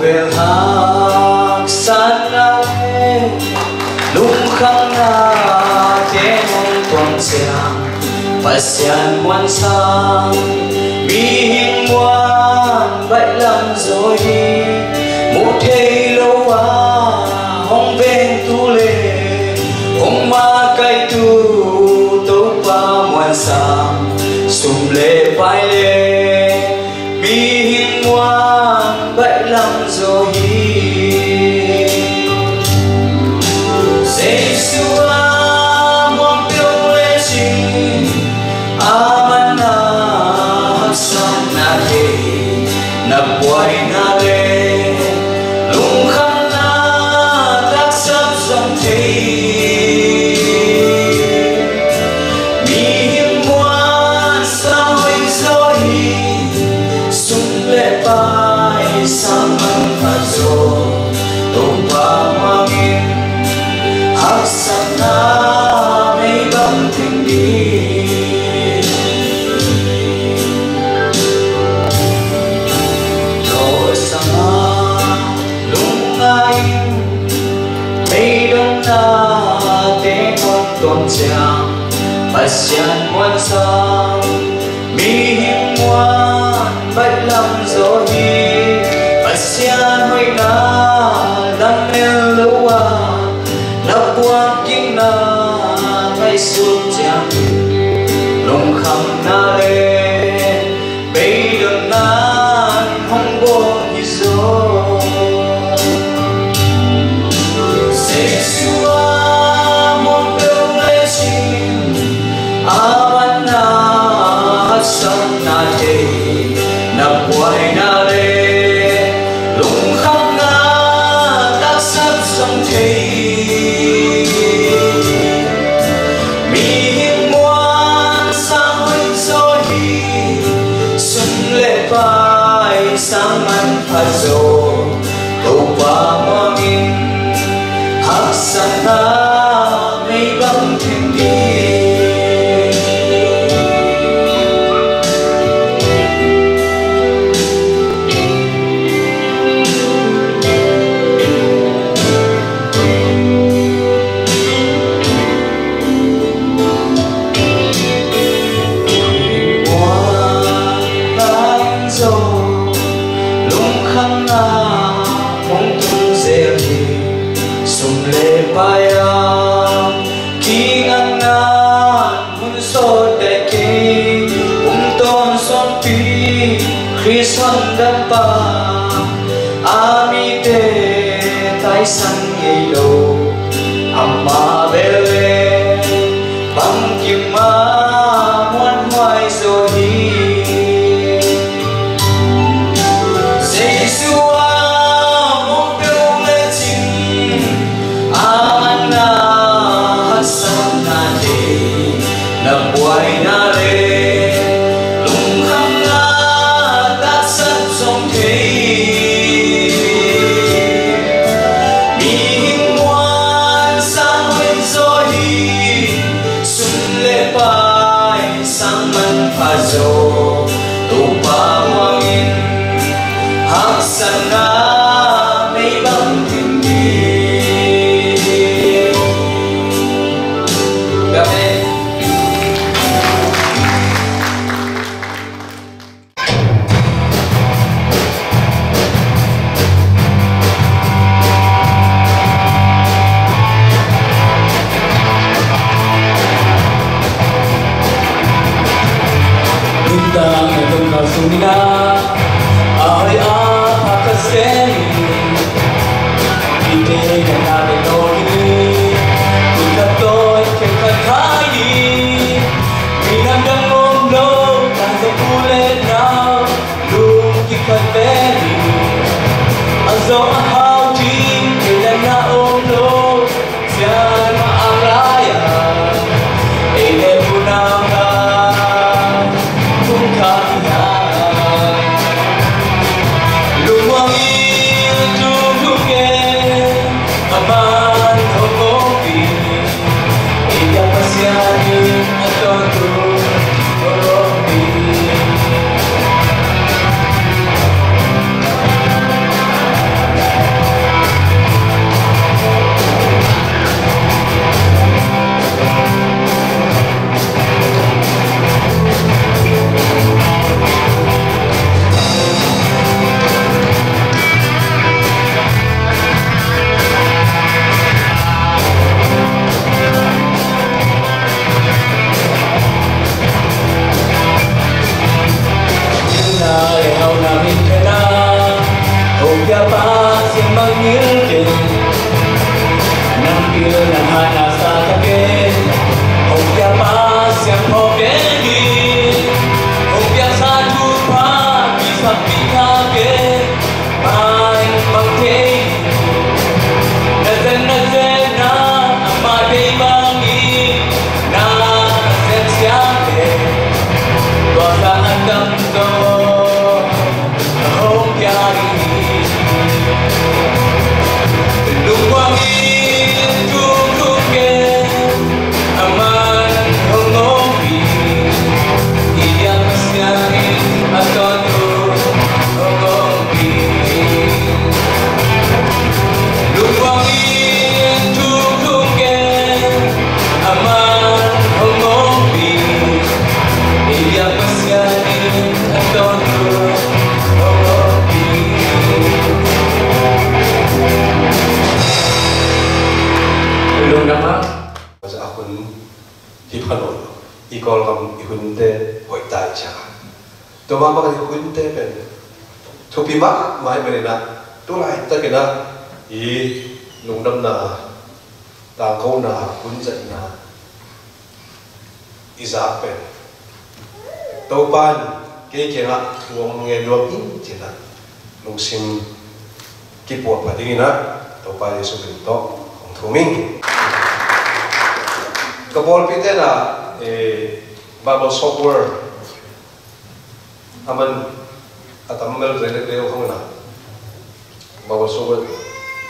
về hạc san na lung khang na thế mong tuần giang pasian muan sang mi hiền muan vậy lắm rồi đi một thế lâu à hong ven tu lệ hong ma cây tu tâu pa muan sang sum lệ vai lệ mi hiền muan vậy lắm rồi đi quay na lê lung khăn na tác sắp dòng thấy mi hiên ngoan sao hình gió hi sung lệ bay sang măng phạt rồ tông qua hoa nghìn hắc sắc na mây băng thành đi tuần giang pasian muan sang mi hiền ngoan bạch lắm rồi pasian hoi na đam mê lâu à nắp qua kinh na ngay suốt giang lòng khăm na lê bây đơn nan không buồn như gió san na thế nằm quay na lê lung khắp na tác sắp dòng thấy mi hiền ngoan sang hình gió hi xuân lệ bay sang màn phạt rồ tàu qua hoa nghìn hắc san na mây băng thêm đi Son đâm pa ami te tai sang ngây đầu amma bele băng kim ma muan hoài rồi đi Giêsu mong kêu lên chim amana hasan na te na buai na le Azo tupa mangin haksana may bang hindi gabi Sumina ahoy apakaseni ite ganade nogini kutatoy kekakai minandang no kanto kulet na lung kikateni azo ahaw jin kailan na omlo siyan maaraya ene punanga kung kaya Ikol kam ihunte hoitai chaka. Toma baka ihunte pen. Thupi mak mai merina. Tulai ta kena I lungdam na tangkau na hunjat na izak pen. Topan ke kena wong ngeduam in jena. Lungsim kipuak padingina. Topan Yesu Kristo kong thuming. Kapol pite na Bible software aman atamel relate không na Bible software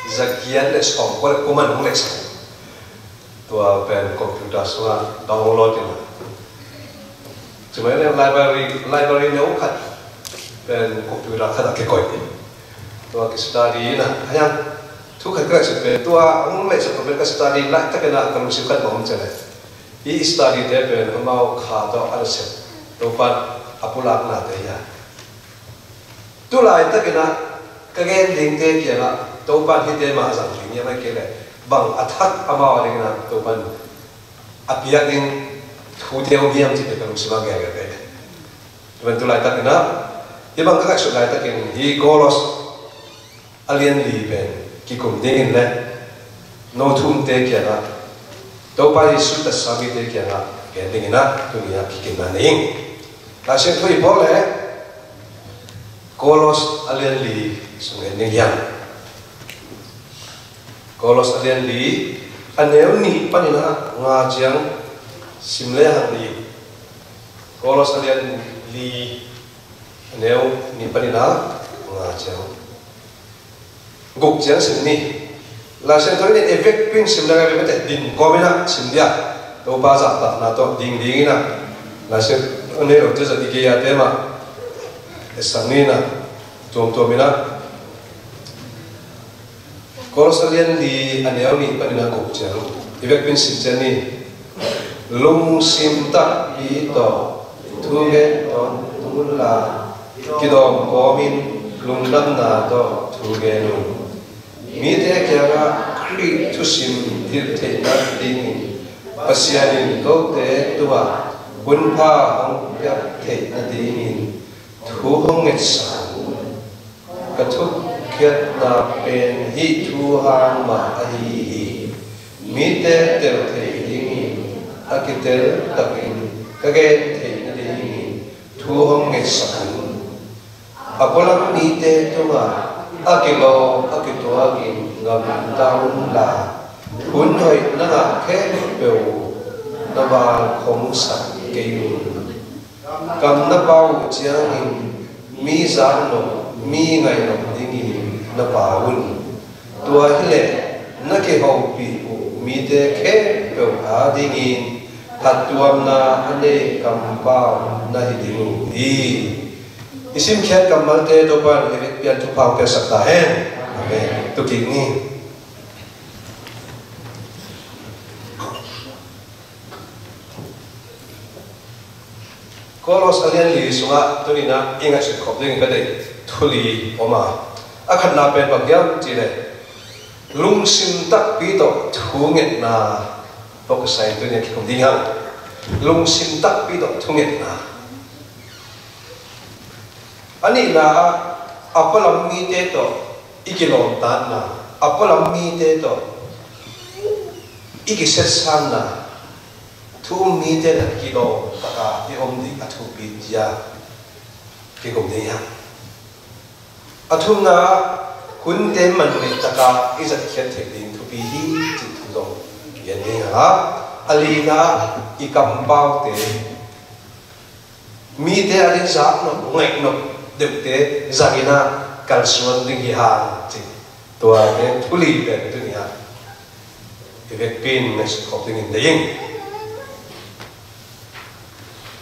zakian les om ko kuman ng les tua pen computer sua download na cuma ni library ni ukat pen computer kada ke koi tua ke study na hayang tu kan kelas pen tua ang les ko pen study la ta kena kan musikat mo mcele I study there when mau khato alse topan apulak na teya tulai takina kagen ding te kela topan hite ma sang ling ya mai kele bang athak ama ringna topan apiak ding thudeu biam ti ka musima ga ga be topan tulai takina I bang ka su lai takin I golos alien li ben ki kum ding le no thum te kela Topa Yesu ta sami te kia nga gending ina dunia kikin na ning. Lasin tu ipole Kolos alian li sungending yang. Kolos alian li aneu ni panina nga jiang simle hang li. Kolos alian li aneu ni panina nga jiang guk jiang simni. Lasen tu ni efek pin simdanga bete din komina simdia to baza ta na to ding dingina lasen ne ro tesa dike ya tema esanina tom tomina korosalian di aneoni panina kopjang efek pin simjani lung simta ito tuge ton tumulla kidom komin lungdam na to tuge nun Mite kaya kri tusim tirte na dingin pasyanin ko te tua bunpa ang piyakte na dingin tuhong etsan katuk kiat na pen hi tuhang maahihi mite terte dingin akitel takin kaget te na dingin tuhong etsan apolang mite tua Akilo akituagin ngam taun la hun hoi na khe beu na ba khom sa keyun kam na pau chiang mi zan no mi ngai no dingi na paun tua hele na ke ho pi mi de khe beu a dingi hatuam na ane kam pau na hidingu Isim kiat kamal te dopan evit pian tu pau pesak tahen. Amen. Tu kini. Kalau sekalian li sunga tu ni na ingat sekop dengan kedai tuli oma. Akan napen bagian cile. Lung sim tak pito tunget na. Fokus saya tu ni kikum dingang. Lung sim tak pito tunget na. Ani na apalam mi te to ikilom tan na apalam mi te to iki set san na thu mi te na ki do taka i om di athu pi dia ki gom de ya athu na kun te man ni taka i zat khiat the ding thu pi hi chi thu do yan ne ha alina i kam pau te mi te ari za no ngai no de te zagina kalsuan ding hi ha chi tua te thuli pe tu ni ha evek pin nes khopting in the ying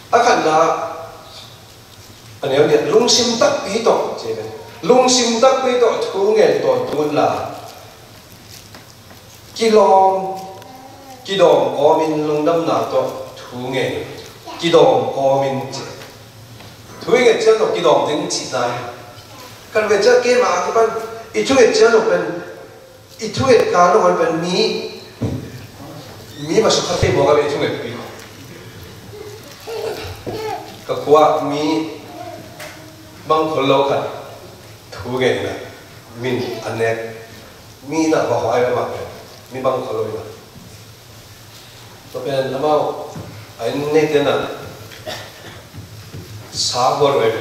akan na aneu dia lung sim tak pi to che be lung sim tak pi to thu nge to tun la kidom omin lung dam na to thu nge kidom omin che thu nge chen to kidom ding chi na kan ve cha ke ma ke ban i thu nge chen to ben i thu nge ka no ben mi mà sao thấy mọi người chung người bị các qua mi băng khổ lâu khẩn thú nghề này mình anh em mi là vào hỏi mà mi băng khổ lâu mà tôi bên làm sao anh này thế nào sáu bữa rồi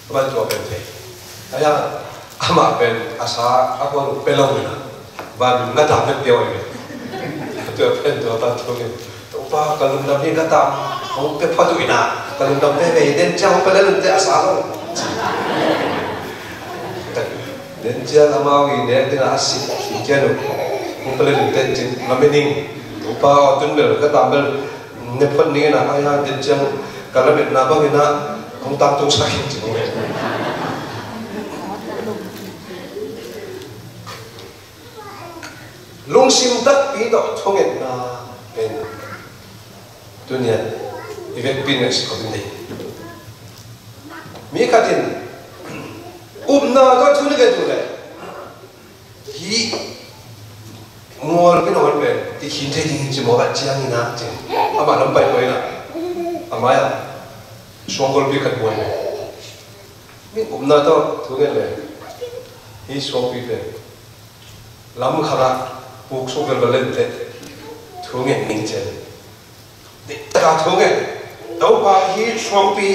bạn cho bên thế anh mà bên sáu bữa bên lâu rồi và mình đã làm được điều rồiตัวเป็นตัวตัดตัวเนี่ยตัวป้ากันลุงดำนี่ก็ตามเขาเป็นพ่อตุยนากันลุงดำได้ไปเดินเจ้าไปแล้วลุงจะอาสาแล้วเดินเจ้าละมาวินเนี่ยที่น่าสิที่เจ้าหนุ่มผมไปเลยลุงเดินจริงมันไม่นิ่งตัวป้าจนเบลก็ตามเบลเนี่ยคนนี้นะไอ้เดินเจ้ากันแล้วเป็นนาบ้างนะคงตามตรงสายจริงเลยลุงซิมตักปีต่อช่วงเงินนาเป็นตัวเนี่ยอีเวนต์ปีนึงสิคนนี้มีขัดินนาก็ช่วยกันดูเลยฮีมัวเป็นคนเป็นที่คิดได้ดีจริงมัวแบบเจียงนี่นะจริงอามาล้มไปเลยนะอามาอะช่วงคนปีกันมัวเลยมีนาก็ช่วยกันเลยฮีช่วงปีเป็นล้ำขนาดบุกสู้กันมาเล่นเตะทุ่งเงินนิ่งเจนเด็กตาทุ่งเงินตัวป้าฮีช่วงปี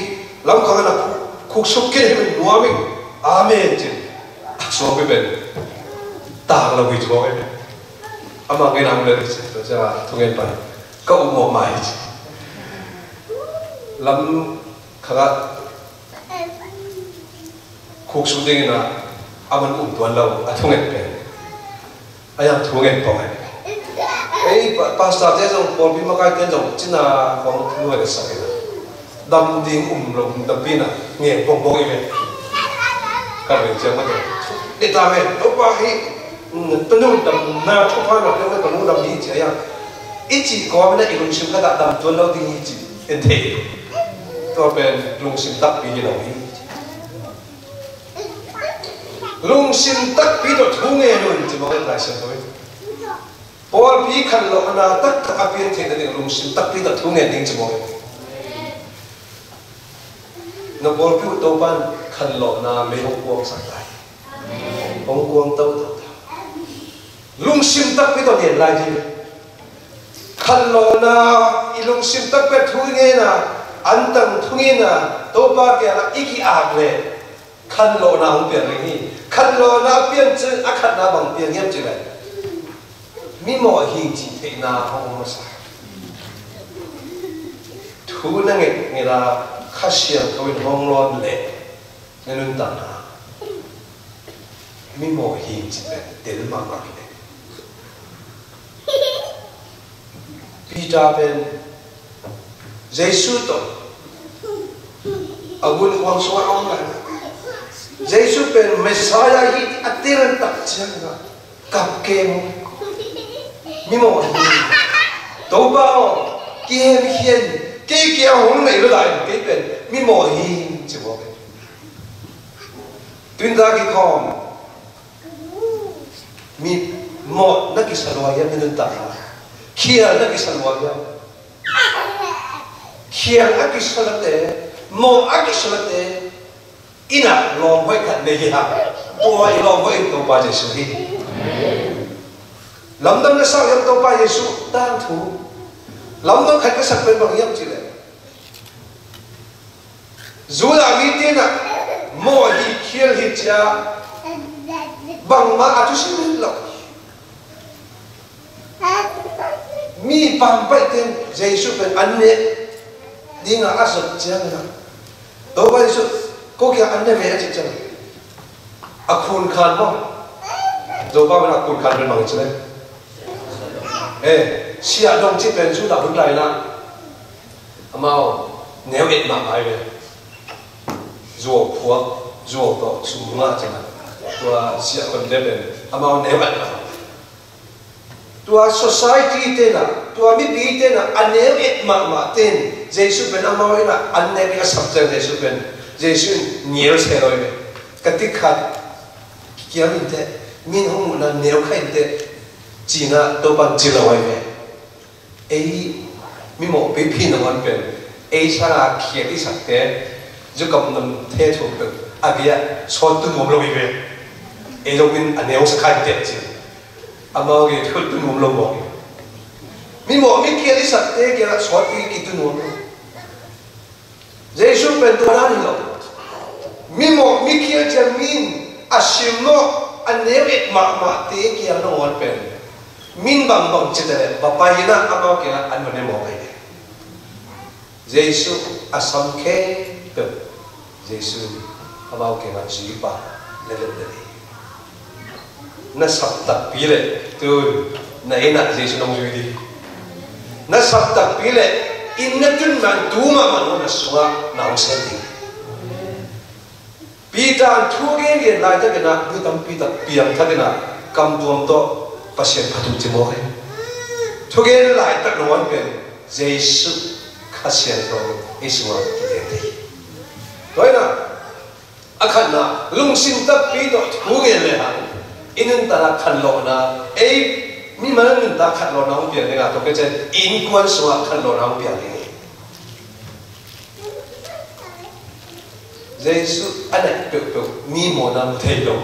ล้ำขนาดคุกสุกเกินเป็นนัวมิ่งอาเมนเจนช่วงปีเป็นตาเราวิจารณ์อามาเงินทำเลยตัวจะทุ่งเงินไปก็อุโมงค์ใหม่ล้ำขนาดคุกสุกเด้งนะอามันอุ่นตัวเราทุ่งเงินเป็นไอ้ยังทุ่งเงินต่อไงไอ้ภาษาเจ้าจงปนพิมพ์การเจ้าจงจีน่าของรวยสักอย่างดำดิ่งลงดำปีน่ะเงี้ยปงอีเมกันเป็นเจ้ามันเลยเด็ดตาเมตัวป้าฮีต้นนู้นดำหน้าทุกพันแบบนี้ก็ต้นนู้นดำดีเจียยังอีจีก็ไม่ได้อีลุงชิมก็ดำตัวเราดีจีเอ็นเทตัวเป็นลุงชิมตักปีเราฮีลุงซิมตักปีตัวทุ่งเงินนู่นจะมองได้เสียตัวพอปีขันโลนาตักตักเปลี่ยนเทนเด็กลุงซิมตักปีตัวทุ่งเงินดิ้งจะมองนับพอปีตัวบ้านขันโลนาไม่หงกวงสักได้หงกวงเต้าลุงซิมตักปีตัวเด่นลายดีขันโลนาอีลุงซิมตักปีทุ่งเงินนะอันตั้งทุ่งเงินนะตัวบ้านแกละอีกอาบเลยขันโลนาหงเปลี่ยนอะไรนี่ขันโลนาเปลี่ยนจืดอาขันนาบังเปลี่ยนเงียบจืดเลยมีหมอหิงจีเทนาห้องมาสักทูนั่งเงี้ยละข้าเชียร์เขาเป็นห้องร้อนเละในนุ่นตานามีหมอหิงจีเป็นเดินมากเลยพี่จ่าเป็นเยซูตัวอาวุธความสวยงาม Yesusเป็นเมสซายาที่อัตรันตักเชียงนะกับเกมมิโมตัวบ้าเกมเฮียนเกย์หงไม่รู้ได้เกย์เป็นมิโมหินจะบอกเลยตุนตากิคอมมีหมดนักกิสลวายมินุนตาเขียนนักกิสลวายเขียนนักกิสลเตหมดนักกิสลเตอินะลองไว้กันในที่หาตัวอีลองไว้ตัวบาดเจ็บสุดที่ lâm đâm nó sao yếm tàu ba Giêsu đang thú lâm đâm khách cái sạch bên bằng yếm chỉ lệ dù là mi tiên à mua hi khiêng hi cha bằng mà à chú xin lộc mi bằng bảy tên Giêsu bên anh nè đi ngã ác sập chăng nè tàu ba Giêsu có kia anh nè về chỉ chăng à khôn khan không rồi ba bên à khôn khan bên bằng chỉ lệ xia đông chỉ bên chú đạo hướng lại na mau nếu ít mà ai về ruột phua ruột to sung ngã chẳng hạn tua xia còn đẹp bên mau nếu ít mà tua society tên là tua mi pi tên là anh nếu ít mà tên Giêsu bên mau là anh nếu cái sắp chân Giêsu bên Giêsu nhiều xe rồi về cái tích khát kia mình thế mình không là nếu khai thế chỉ là tôi bằng chỉ là vậy ấy mình một bị pin ở bên bên ấy sao là kia đi sạch thế giúp cầm nằm thế thuộc được à bây giờ số tuần một lâu về ấy đâu mình anh nếu sẽ khai thế chứ à mà cái thứ tuần một lâu bỏ mình một mình kia đi sạch thế kia là số cái tuần một Giêsu bên tôi đang hiểu mình một mình kia chỉ mình à xin nó anh nếu ít mà thế kia nó hoàn bên min bang chết đấy và bây giờ amao kia anh muốn em hỏi Giêsu asam khe được Giêsu amao kia là chỉ ba lên đấy nó sắp tập bí lệ từ này nè Giêsu nông duy đi nó sắp tập bí lệ in nó chân man tu mà nó xóa nào sẽ đi bí tan thu cái lại thế cái nào bí tâm bí tập biếng thế cái nào cầm tuồng to pasien patu timo he thoge lai tak no wan pen Giêsu khasien to iswa kidete toina akhana lungsin tak pi to thoge le ha inin tara khan lo na ei mi man min ta khan lo na ung pian nga to ke chen in kwan swa khan lo na ung pian ni Giêsu anak pe mi mo na thei lo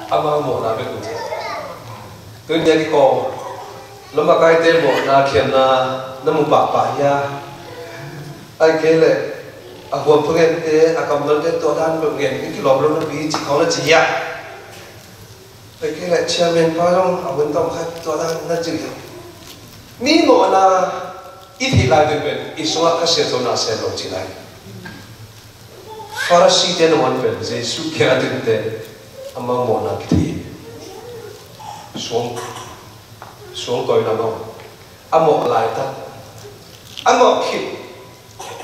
ama mo na pe tu tôi nhớ cái câu lúc mà cái tên bộ na khiển na nó một bạc ya ai kể lệ à hôm phương em thế à cầm lên cái tổ đan bệnh viện cái lò luôn nó bị chỉ có là chỉ ya ai kể lệ cha mình phải không à bên trong khách tổ đan nó chỉ mi bộ na ít thì lại được bệnh ít số các sẽ tổ na sẽ lo chỉ lại Pharisee tên hoàn bệnh Giêsu kia đến thế ama mo na cái xuống coi nào không amo lại ta amo khi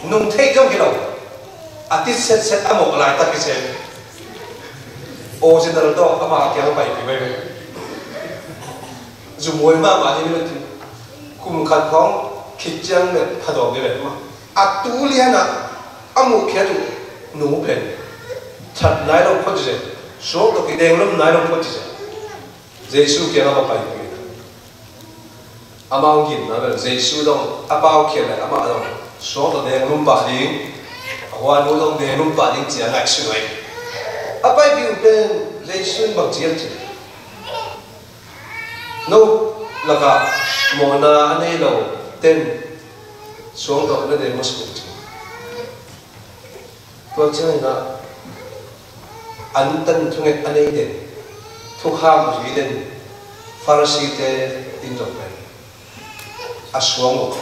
nung thấy trong cái đầu tít set amo lại ta cái gì ô xin đợi đó ama kéo bảy cái vậy dù mồi mà như vậy cùng khăn phóng khi chăng được phát đồ như vậy mà tu liên amo kéo tu nụ bền thật nái đâu có gì số đồ cái đèn lắm nái đâu có gì Giêsu kia nó phải vậy amao nhìn nó là Giêsu đông abao kia là amao đông số đồ đèn lum bạc đi hoa nụ đông đèn lum bạc đi chỉ là ngại suy nghĩ abai biểu bên Giêsu bằng chiêm chỉ nô là cả một na anh ấy đâu tên xuống đó nó đến mất sụp tôi chơi là anh tân chung anh ấy đến thu ham gì đến Pharisee te in rồi này xuống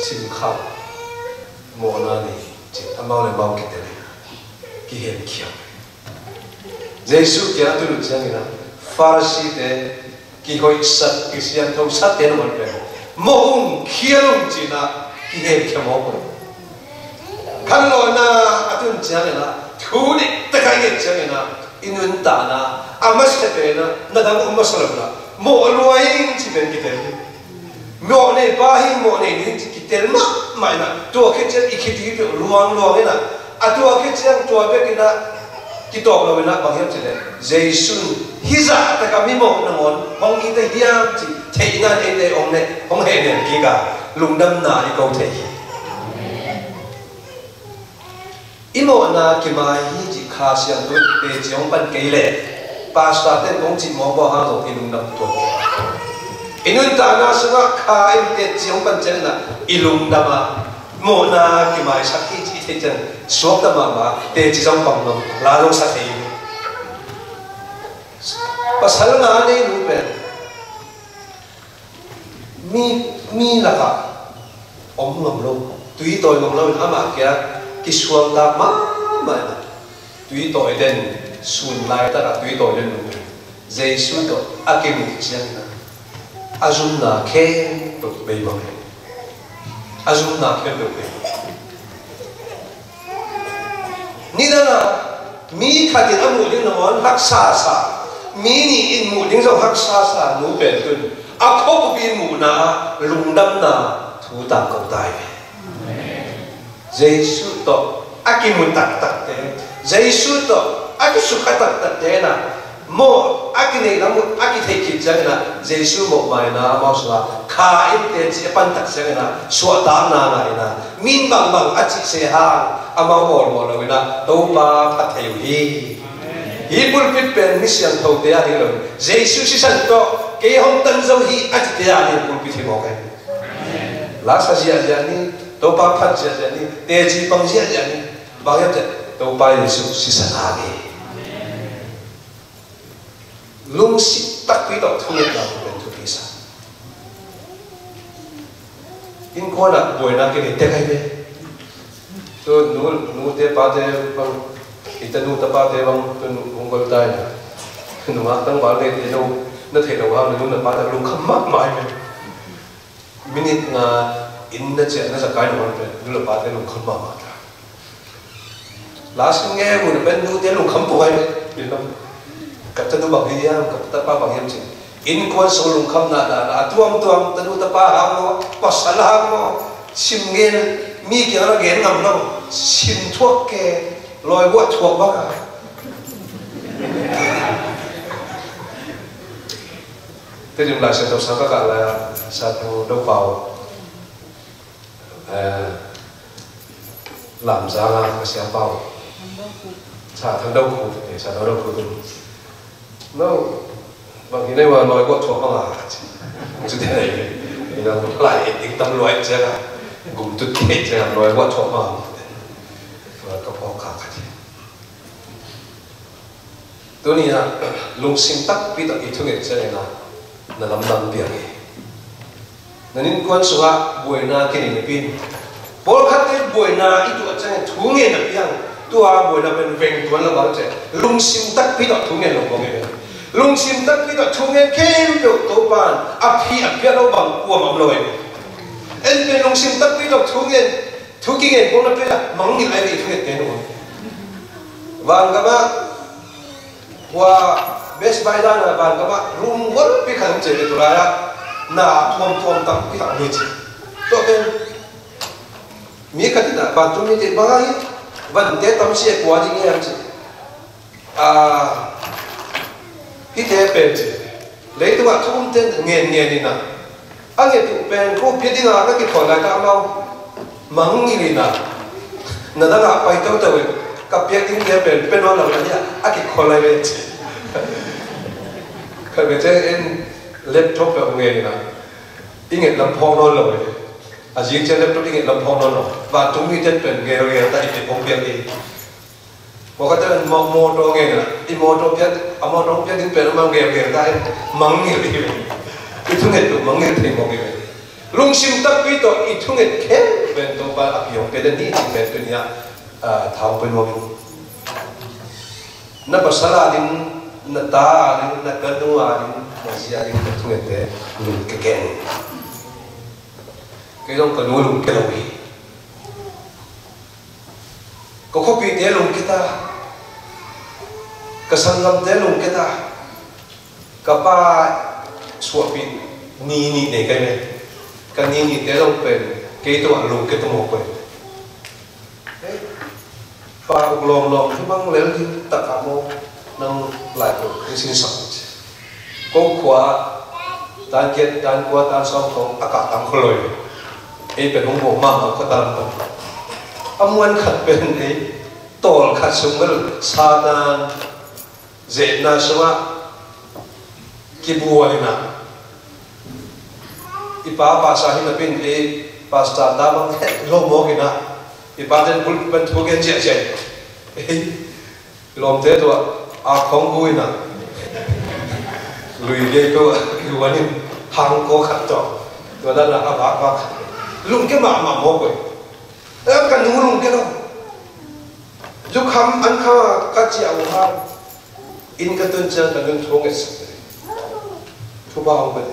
xin khao một na này chỉ amao này bao cái này cái hiện kia Giêsu kia tôi được xem cái Pharisee te cái hội sát cái xiên thâu sát tên một cái mong kia luôn chỉ là cái hiện kia mong khăn lò na tôi được xem cái thu đi tất cả những cái này inun ta na amas te na nadang umasalam na mo luaing si ben kitel mo ne bahi mo ne ni kitel ma na to ke chen ikiti pe luang na ato ke chen to be kina kitop lo na bang chele Giêsu hiza ta ka mi mo na ngon hong ki te hiam chi thei na ne ong ne hong he ne ki ka lung dam na i ko thei imo na ki mai hi ji kha siang tu pe chiong pan ke le pasta ten kong chỉ mong bao hàng rồi ilung đâm tuột inun ta na sanga kha em te chiong ban chen na ilung đâm à mo na ki mai sắc thi chi thế chân suốt đâm mà te chỉ trong bằng lòng lá long sắc thì pasal na nei nu pe mi là cả om ngom lo tùy tội ngom lo ama kia ki suang ta ma tùy tội den sun lai ta tùy tội den nu Jesus to akim chiang na azum na khe to be bang azum na khe to be ni da na mi kha tin amu ding non hak sa mi ni in mu ding zo hak sa nu pe tun a kho bi mu na lung dam na thu tam ko tai Jesus to akim tak te Jesus to aki sukha tak te na mo aki nei namu aki thei ki changna Jesus mo mai na ma swa kha in te chi pan tak changna so ta na na min bang bang achi se ha ama mo lo na to pa pha thei hi bul pit pen mission tho te ani lo Jesus si san to ke hom tan zo hi achi te ani bul pit mo kai la sa sia ni to pa phat sia ni te chi pang sia ni ba ya te to pa Jesus si san ani lung si tak pi dok thung et lam ben thu pisa in ko na boy na ke ni te kai be to nu te pa te bang ita nu ta pa te bang tu ung gol tai nu ma tang ba le te no na the no ha nu na pa ta lung kham mak mai me minute na in na che na sa kai no be nu la pa te lung kham ma ma ta last nge mu ben nu te lung kham po ai me no cặp tanu bằng hiya cặp ta pa bằng hiam chi in kon so lung kham na tuam tanu ta pa ha mo pasal ha mo sim gen mi kia na gen ngam no sim thuốc ke loi bo thuốc ba ka thế nhưng lại sẽ đâu sao các bạn là sao đâu vào làm ra là sẽ vào xả thằng đâu khổ để xả đâu khổ no bằng cái này mà nói quật thuộc không à chứ thế này thì là lại tiếng tâm loại chứ là cùng tự kể chứ là nói quật thuộc không và có khó khăn gì tôi nghĩ là lung sinh tắc bị tập ý thức nghệ chứ này là làm việc này nên quan số buổi na cái này pin bố khát cái buổi na ít tuổi chứ này thú nghệ là piang tua buổi na bên veng tuan là bảo chứ lung sinh tắc bị tập thú nghệ là có cái lung sim tắc cái đó chung nghe kêu được tổ ban áp hi đâu bằng của mầm lồi em bên lung sim tắc cái đó chung nghe thu kinh nghiệm cũng là bây giờ mắng như ai bị thu nghe tiền rồi và các bạn qua best buy đó là và các bạn lung vẫn bị khẩn chế được rồi á na thom tắc cái đó như thế cho nên mi cái đó bạn chúng mình thì bao nhiêu vấn đề tâm sự quá gì nghe chứ cái thế bên chứ lấy tôi bảo chúng tên nghiền đi nào anh ấy tụ bên cô biết đi nào cái khỏi lại tao đâu mắng như thế nào nó đang gặp bài tao tới cặp biết tiếng thế bên nó làm cái gì anh ấy khỏi lại bên chứ cái cái thế em laptop là nghiền nào ý nghĩa làm phong nó rồi riêng trên laptop ý nghĩa làm phong nó rồi và chúng mình trên bên nghiền tại vì không biết đi một cái tên mô tô nghe nè, đi mô tô biết tiếng Việt mà nghe cái mắng nghe đi, ít thông nghe tụ mắng nghe thì mong nghe, lung sim tắc quý tụ ít thông nghe kén, bên tụ ba áp dụng cái đến đi bên tụ nhà tháo bên mông, nắp sala đi, nắp ta đi, nắp cân đua đi, mà xia đi cái thông nghe thế, lung cái kén, cái dòng cần nuôi lung cái đầu gì. Có khó bị té lùng kita, cái sang ngâm té lùng kita, cái ba suy bị ni để cái này, cái ni té lùng bền, cáiตัวlùng cáiตัวmột bền, ba lom khi mang lấy cái tất cả mô nâng lại được cái sinh sản, cố quá tan kết tan qua tan xong không ác cảm không lười, ấy bền không bộ mang không có tan đâu. Amuan khát bên ấy tol khát sung cái sa tan dễ na suma ki buai na ipa pasa hin pin e pasta ta bang lo mo kina ipa den pul pen thu gen je je lom te to a khong bui na lui ge ko luanin hang ko khat to to da la ba lung ke ma mo ko em kan nu lung ke đâu giúp khám ăn kha các chị ông ha in cái tuần chân là nên thua cái sự thua bao không vậy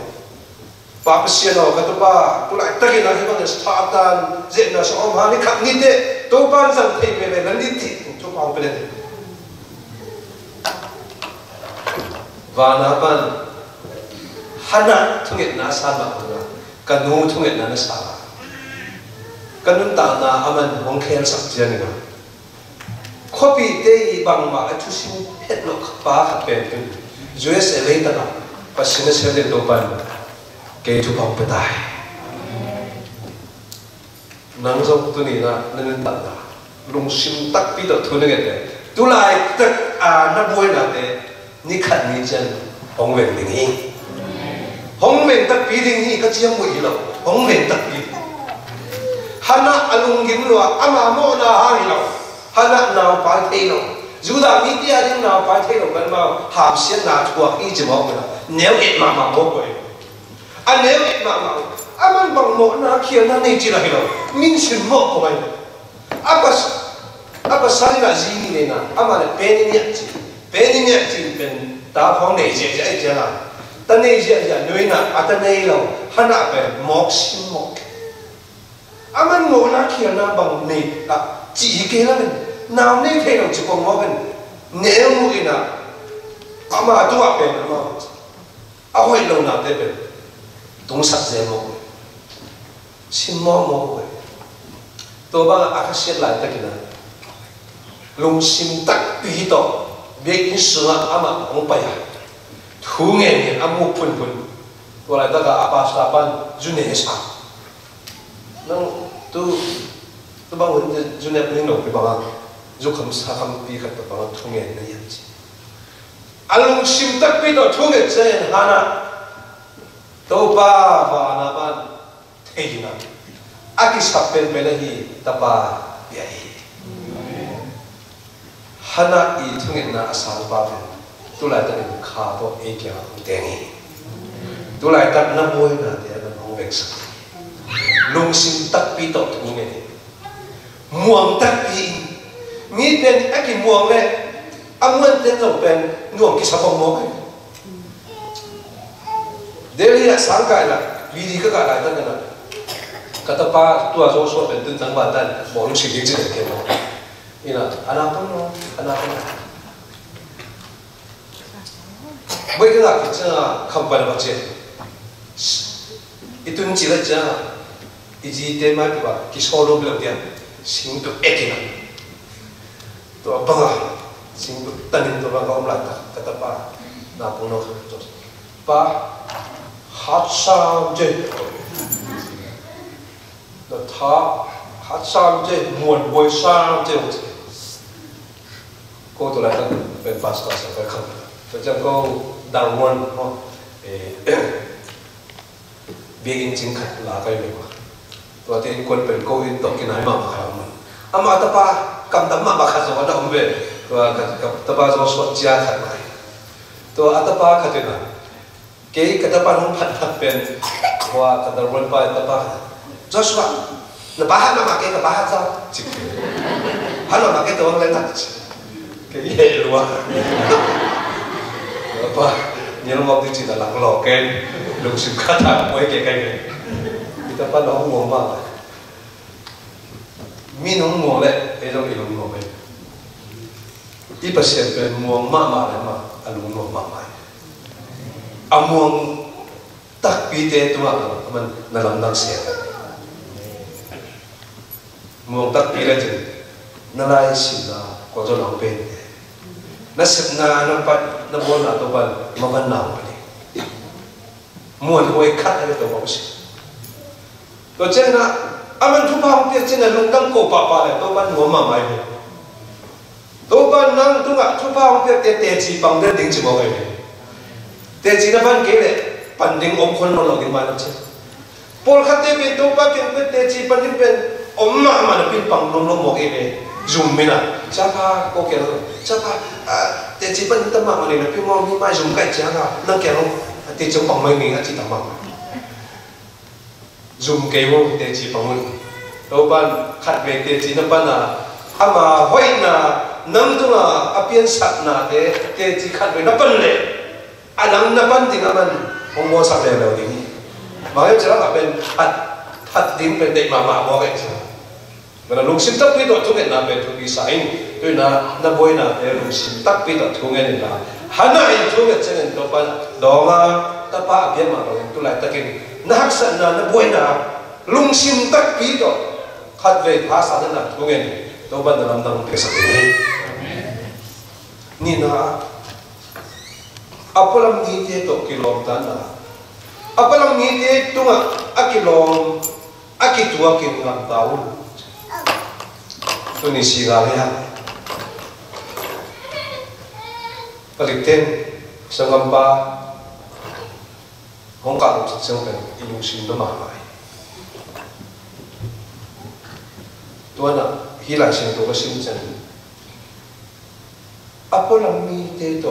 ba bữa xưa nào cái tôi lại tất nhiên là cái vấn đề start tan dễ là số ông ha đi khắp như thế tôi ban rằng thầy về lần đi thì thua bao không vậy và na ban hana thung nghệ na san mà cái nu thung nghệ na nó san cái nun ta na aman hong khen sắc chân này copy day bang ma chu sin het lo pa ha pen pen US LA ta na pasina se le to pan ke thu pang pe tai nang zo tu ni na nen ta na lung sim tak pi to thu ne ge tu lai tak na boi na te ni khat ni chen hong wen ding hi hong wen tak pi ding hi ka chiang mui lo hong wen tak pi hana alung gim lo ama mo na ha hi lo hana nào phải thay đâu, dù là media nhưng nào phải thay đâu vẫn mà hàm xiên là thuộc ý chỉ mong là nếu ít mà mốt rồi, nếu ít mà mình bằng mốt na kia na này chỉ là hiểu, mình xin mốt của mình, apa sai là gì này na, mà là bên nhẹ chỉ bên ta phong này dễ là, ta này dễ nuôi na, ta này là hana bên mốt xin mốt, mình mốt na kia na bằng này là chỉ cái là mình nào nên thay đổi chỉ còn mỗi mình nếu mũi nào mà tôi học bên mà áo hơi lâu nào thế bên đúng sạch dễ một xin mò một tôi bảo ác xét lại tất cả lùng xin tắc bí tổ biết những sự mà ông bày thu nghề âm mưu phun tôi lại tất cả apa saban junne sa nang tôi bảo vấn junne bên nổ cái bảo dù không sao không bị cái bảo thu nghề này vậy chứ anh sim tắc bị đó thu nghề trên hana tàu ba và na ban thế gì nào aki sắp bên bên này tập ba vậy hana ý thu nghề na asal ba bên tu lại tận khá to ấy kia tiếng ấy tu lại tận năm mươi na thì anh không biết sao lung sim tắc bị đó thu nghề muang tắc bị nghĩ bên cái muang này anh muốn tên rồi bên nuông cái sao không muang Delhi là sáng cái là vì gì cái lại tên là cái tập ba tua số số bên tên thằng bạn tên bỏ lúc xịt đi chứ cái nào như là anh không bây giờ là cái không phải là vấn đề itu chỉ là chứ ý tên mà cái số lượng lượng tiền sinh được ít cái nào tôi bảo sinh được tân tôi bảo ông lại cái tập ba nào cũng nó ba hát sao chứ nó thà hát sao chứ muôn bồi sao chứ cô tôi lại bên pastor sẽ phải không tôi chẳng có đào muôn không biết in chính khát là cái gì mà tôi thì quân bên cô in tổng cái này mà không ama tập ba cầm tấm mà khát rồi nó không về tôi tập ba rồi xuất gia khát này tôi tập ba khát rồi cái tập ba không phát bên qua cái đầu quân bài tập ba Joshua là ba hát mà cái là ba hát sao hát là cái tôi lên đặt cái gì luôn ba nhớ lúc đó chỉ là lặng lẽ cái lục xịt khát thà mấy cái này tập ba nó không muốn mà mình không muốn đấy cái đó mình không muốn đấy ít bớt sẽเป็นม่วงมากเลยมาอันนู้นม่วงมากเลยอันม่วงตักปีเตตัวมันนั่นลำดังเสียม่วงตักปีเลยจึงนั่นไรสินะก็จะลองเป็นนั่นสินะนั่นไปนั่นบนนั่นตัวมันมันหนาวไปเลยม่วงหัวคัดอะไรตัวมันสิตัวเจ้านะอันมันทุบห้องเตี้ยเจ้านะลุงตั้งโกปะปะเลยตัวมันหัวมาไม่เลย tổ ban năng tung ạ thu phao không biết tê chỉ bằng đến đỉnh chỉ một cái này tê chỉ là ban cái này ban đỉnh ôm con nó là cái mà nó chứ Paul khát tê bên tổ ban cái tê chỉ ban đỉnh bên ôm mà nó bên bằng nó một cái này zoom mình à cha pa có cái đó cha pa tê chỉ ban đỉnh mà này là bên mong đi mai zoom cái cha à năng cái không tê chỉ bằng mấy nghìn chỉ tầm bằng zoom cái mong tê chỉ bằng mấy tổ ban khát về tê chỉ nó ban à ama hoi na nang tu na apian sat na te chỉ khát về nó ban lệ anang na ban ting aman mong mo sa lệ đâu đi mà cái chỗ đó bên hạt điểm bên đây mà mo cái chỗ mà lùng sim tắc bị đọt thu cái nào bên thu đi sai tôi na bôi na để lùng sim tắc bị đọt thu cái này là hắn na in thu cái chân này tổ ban đó mà ta pa apian mà rồi tôi lại ta cái na hắc sat na bôi na lùng sim tắc bị đọt khát về phá sa na thu cái này tổ ban là làm năng cái sắc này ni na apalam ni te to kilom tan na apalam ni te tunga akilom akitua kin ngam tau tu ni siga ya palikten sangam ba hong ka sang ben ilung sin na ma mai tuana hi lại sinh tố cái sinh chân apo làm mi thế đó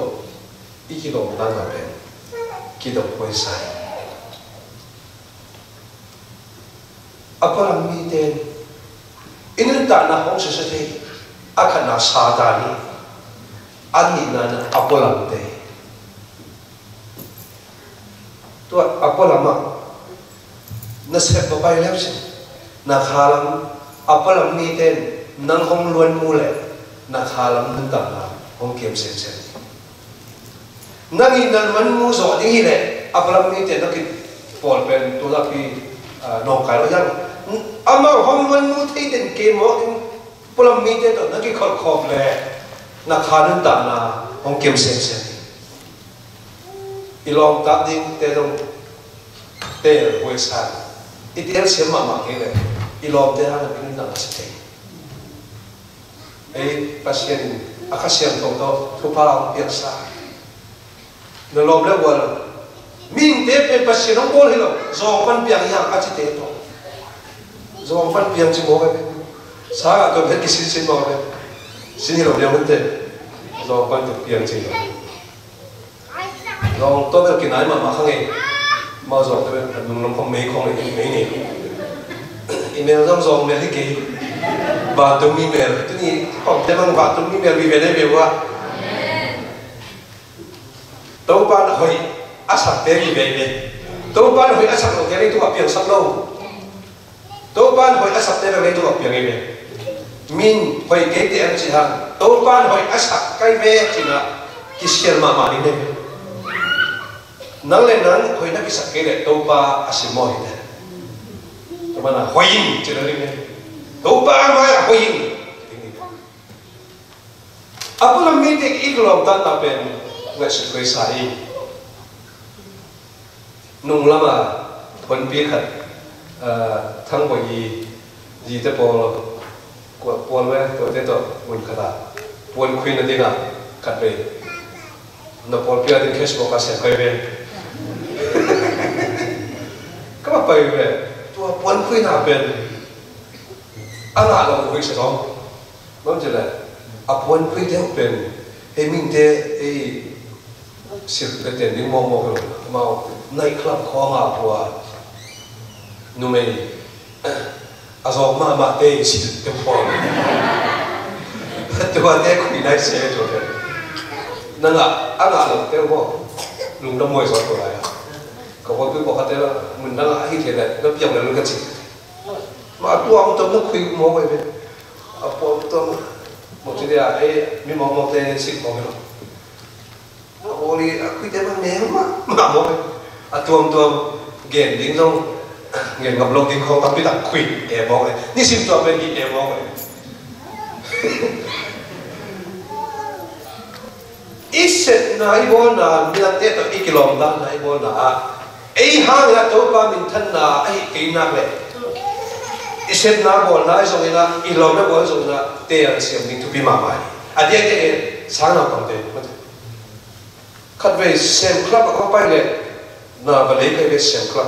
ít khi đồng đang làm bên khi đồng quay sai apo làm mi thế in ta na hong sẽ thế akan na sa ta ni anh ni na apo làm thế tu apo làm mà na sẽ có bài lẽ gì na khá lắm apo làm mi thế nang hong luan mu le na khalam nan ta na hong kem sen sen nang in nan man mu zo ding hi le apalam ni te na ki pol pen tu la pi no kai lo yang ama hong luan mu thei den ke mo polam mi te to na ki khol khop le na kha nan ta na hong kem sen sen ilong ta ding te dong te hoi sa itel sem ma ke le ilong te ha na kin na se pasien akasian toto thupa piaksa na lom le wal min te pe pasien ong bol hilo zong pan piang yang a chi te to zong pan piang chi mo ka sa ga to he kisin sin mo ka sin hilo le mun te zong pan to piang chi zong to be kinai ma khang e ma zong te nung lom khom me khong le me ni email zong me hi ke và tụi mình về tức là còn thế mà và tụi mình về vì về đây về qua tàu ban hồi áp sát thế vì về về tàu ban hồi áp sát ở cái này tụi họ biển sắp lâu tàu ban hồi áp sát thế là đây tụi họ biển về mình hồi cái tiền chỉ hàng tàu ban hồi áp sát cái về chỉ là cái xe mà đi đây nắng lên nắng hồi nó cái sát cái này tàu ba áp sát mồi này tụi mình là hoài chỉ là đi đây tàu ba mà hoài apa lam mete iglom tan tapen ngai sukoi sai nung lama thon pi khat thang boi ji te pol ko pol we to te to mun khata pol khuin na dina khat be na pol pia din facebook ka se kai be ka pa be to pol khuin na ben ana lo hui se dong mong je la apon khui te open he min te e sir te te ding mo mo mau night club kho nga bua nu me azo ma te si te po te wa te khui nai se to te na nga anga lo te mo lung da moi so to la ko ko pi ko ka te la mun na nga hi te la no piang la lu ka chi ma tu am to no khui mo we be apon to một cái là ấy mình mong một cái sự có cái đó ôi quy tế bằng ném mà mỗi tuồng ghen đến trong ghen gặp lâu thì không tập biết tập quỷ em mỗi ní xin tuồng bên gì em mỗi ít set này bọn là mình làm tết tập ít km này bọn là ấy hàng là tối qua mình thân là ấy cái nào vậy set na bol na so ina ilom na bol so na te an siam ning to bi ma mai anh đi cái sáng nào còn thế mà khát về xem club có phải lệ na và lấy cái về xem club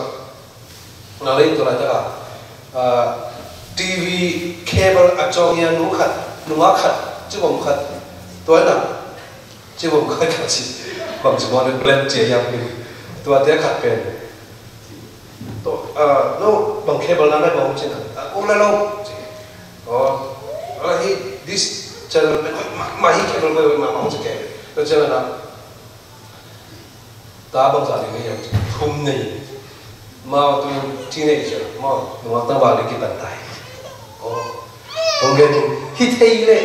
na lấy tôi lại ta TV cable ở trong nhà nung khát chứ không khát tôi là chứ không khát cái gì bằng chỉ muốn blend chế nhau đi tôi thấy khát về tôi nó bằng cable nó lại bằng chứ nào cũng là lâu this channel mà hi cable mà bằng chứ cái nó channel nào ta bằng giá thì cái gì không này mà tôi teenager mà nó tăng vào cái bàn tay không nghe hi thấy lệ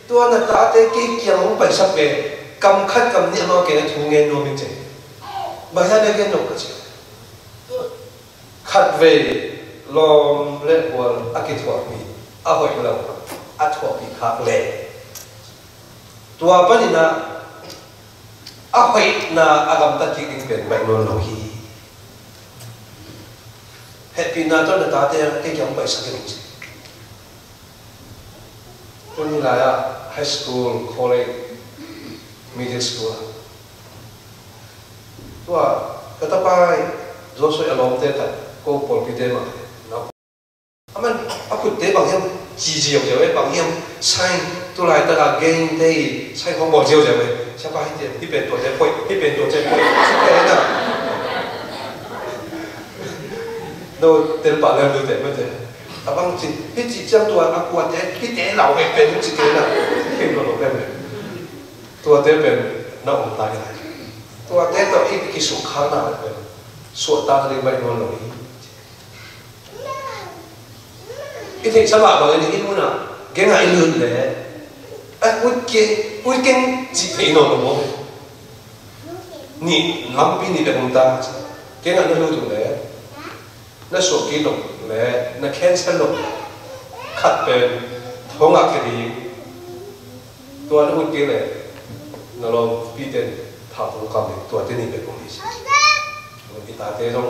tôi là ta thấy cái kia không phải sắp về cầm khát cầm niệm mà cái này thu nghe nó mình chạy bây giờ đây cái nó cái gì khát về lom lệ của cái thuốc bị hỏi là thuốc bị khát lệ tôi bây giờ hỏi na agam ta kiki pen bai non lo hi happy na to na ta te ke kyang bai sa ke ni ton la ya high school college middle school to ka ta pai zo so alom te ta ko pol pi te ma na aman aku te bang yam ji ji yo yo bang yam sai to lai ta ga gain te sai không bỏ jiu jiu we sao ba cái bên tổ chức quay cái bên tổ chức quay cái nào đâu tiền bảo là được tiền mới được à bằng chỉ cái chỉ trong tuổi à quan cái té lão cái bên cũng chỉ cái nào cái nó cái này tuổi té bên nó không tài cái này tuổi té tổ cái số khá nào cái số ta thì bay nó lỗi cái thì sao bạn bảo cái muốn nào cái ngày lương để cuối kinh chỉ thấy nó là một ni làm pin ni để chúng ta cái này nó lưu được đấy nó số ký lục đấy nó cancel lục khát bên thông ngạc cái gìตัวnó cái này nó làm pin tiền thảo thông cảm nàyตัวcái nàyเป็นของที่มันที่ตาเต้ต้อง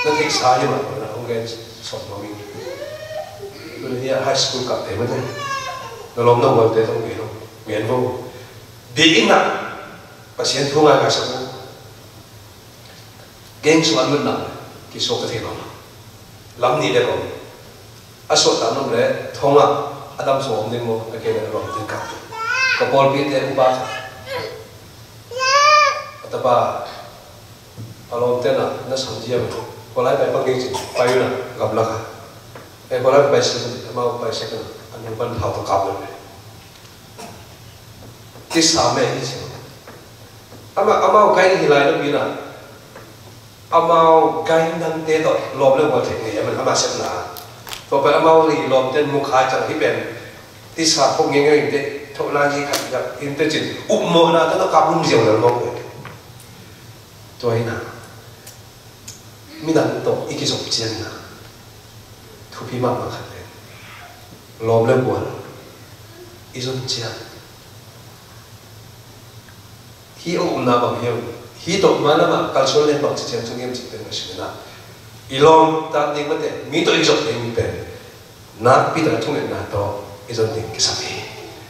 nó thích sai nhưng mà nó không nghe sọt vào mình tôi nghĩ high school gặp thế mới thế nó làm nó vẫn thế không biết đâu miễn vô bị nặng và xem thu ngay cả sao geng số anh nặng cái số cái thế nào lắm đi đấy còn à số tám nó đấy thông à Adam số hôm nay mua cái này làm từ cặp có bol biết đấy ba ta ba alom tên là nó sáng gì vậy có lẽ phải bằng cái gì phải là gặp là cái có lẽ phải xem mà phải xem anh vẫn thảo thảo cặp rồi cái sao mẹ cái gì ama cái gì lại nó bị là ama cái năng tế đó lom lên một thế này mình ama xem là và phải ama thì lom trên một khai chẳng cái bên cái sao không nghe nghe thế thôi là gì cả in tới chuyện mồ na nó cặp luôn nhiều là mồ tôi na mình đang tổ ý cái dục chiến na thu phí mà khát lên lom lên buồn ý dục chiến hi ông na bằng hiểm hi tổ mà nó màcal số lên bằng chỉ trong game chỉเป็นcái gì na ilom ta đi mất đấy mi tổ ý dục đấy mi bên na pi ta thung lên na to ý dục đấy cái sao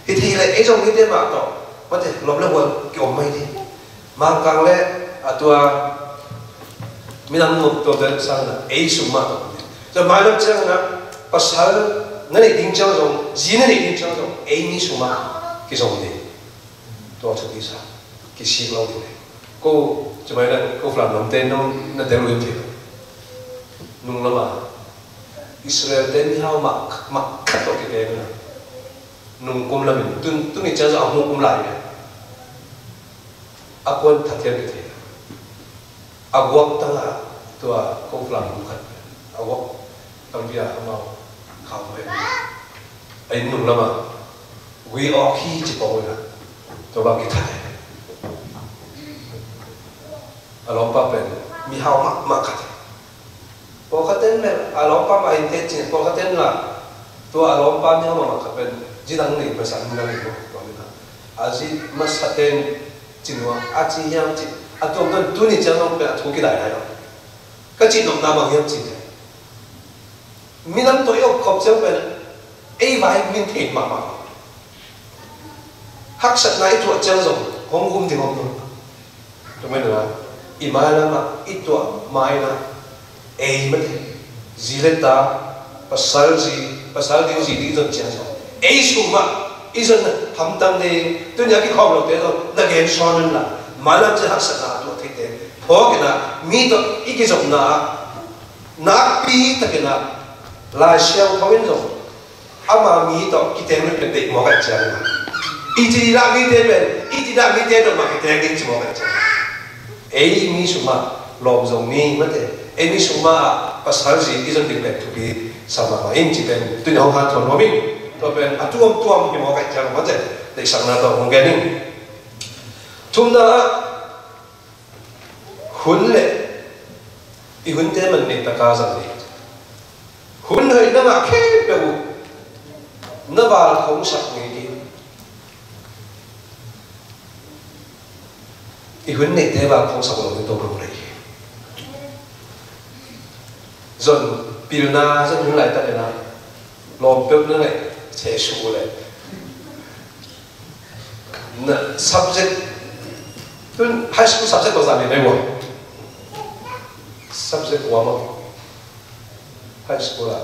vậy thì lại ý dục như thế mà to mất đấy lom lên buồn kiểu mấy đi mang càng lên à tua mình đang một tổ chức sang là ấy số mà rồi mai lúc trước là pasal nó lại định cho rồi gì nó lại định cho rồi ấy ní số mà cái số này tôi cho cái sao cái gì lâu thế này cô cho mấy lần cô làm làm tên nó đều luôn thế nung lắm à Israel tên nhau mặc cắt vào cái tên này nung cũng là mình tôi nghĩ cho rằng ông cũng lại à quân thật thiên cái thế agwak tanga tua ko flam bukan agwak tam dia mau khao mai ai nung lama we all ki chi ko na to ba ki thai alom pa pen mi hao ma khat ko khaten me alom pa ma inte chi ko khaten la to alom pa mi hao ma khat pen ji dang ni pa san na ni ko na aji masaten chinwa aji yang chi à tôi nói tôi nghĩ rằng nó thu cái đại này rồi cái chuyện nó nằm ở hiện gì đấy mình làm tôi yêu cọp xem về ấy vài mình thiệt mà hắc sạch na ít tuổi chân rồi không thì không được chúng mình nói imai na mà ít tuổi mai na ấy mất gì lên ta pasal gì đi dân chân rồi ấy xuống mà ý dân thầm tâm đi tôi nhớ cái kho đầu tiên rồi là cái son là mà làm cho hắc sạch na tuổi thế thế phó cái na mi to ít cái giống na pi ta cái na lại xem thấu bên rồi ama mi to cái tên nóเป็นเด็กหมอกันจังอีทีละมีเตเป็นอีทีละมีเตตัวมาcái tênนี้จะหมอกันจังเอ้ยมีสุมาลมทรงนี้มันเตเอ้ยมีสุมาภาษาจีนที่จะติดแบบทุกีสมัยอินจีเป็นตัวอย่างหันถอนหัวมิ่งตัวเป็นตัวที่หมอกันจังมันเตเด็กสังนาตัวของแกนี่ทุ่มนะหุ่นเล่อีหุ่นเตมันเนี่ยตะการสังเกตหุ่นเฮ้ยนั่งแค่เปล่านั่นบาลของสักนี้ดีอีหุ่นเนี่ยเทบาลของสักเราเป็นตัวรู้เลยจนปีหน้าจนหุ่นไหลตั้งแต่นั้นลมเป๊บนั่นเลยเฉยชูเลยนั่น subject เป็น high school subject ตัวสามีได้หมด subject ว่ามั้ง high school ละ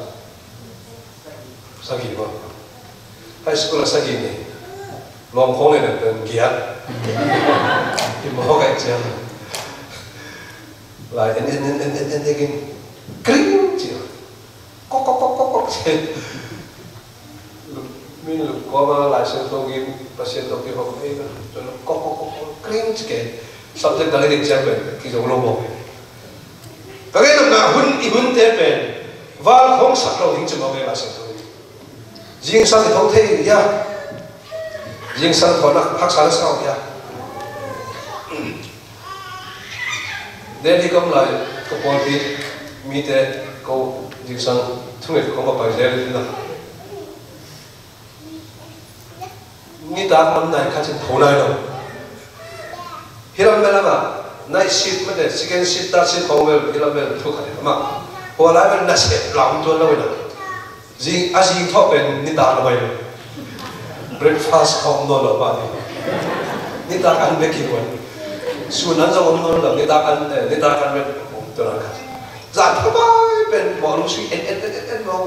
สักกี่วันhigh school สักกี่นี่ลองคงเลยเนี่ยเป็นเกียร์ที่มอกันเจ้าหลายอันกินกริ๊งเจ้าก๊อกเจ้ามีลูกก็มาหลายเส้นตรงกินประเสริฐตรงกินบอกเอ้ยจนก๊อกกริ๊งเจ้า subject อะไรเด็กเจ้าเป็นกี่จังโลกก็เลยต้องการหุ่นเตเป็นว่าของสักเราถึงจะมาเป็นหลายเส้นตรงยิงสังทองเทียยิงสังทองนักพักสังเสาเทียเดี๋ยวนี้ก็มาก็พอดีมีแต่ก็ยิงสังทุกอย่างก็มาไปเรื่อยๆนะนี่ตามันไหนข้าจะพูดไหนเนาะฮิรัมเบลมาในชีวิตมันเด็กสิ่งชีวิตตาชีวิตของเบลฮิรัมเบลทุกข์อะไรมาพอไล่มันน่าเสียหลังตัวเราเลยจิงอาจิงท้อเป็นนิตาเราไป breakfast ของนอนเราไปนิตากันเบกิวันส่วนนั้นจะวันนอนเรานิตากันเป็นผมตัวนั้นกันจัดเข้าไปเป็นบอลลูกชีเอ็นมอง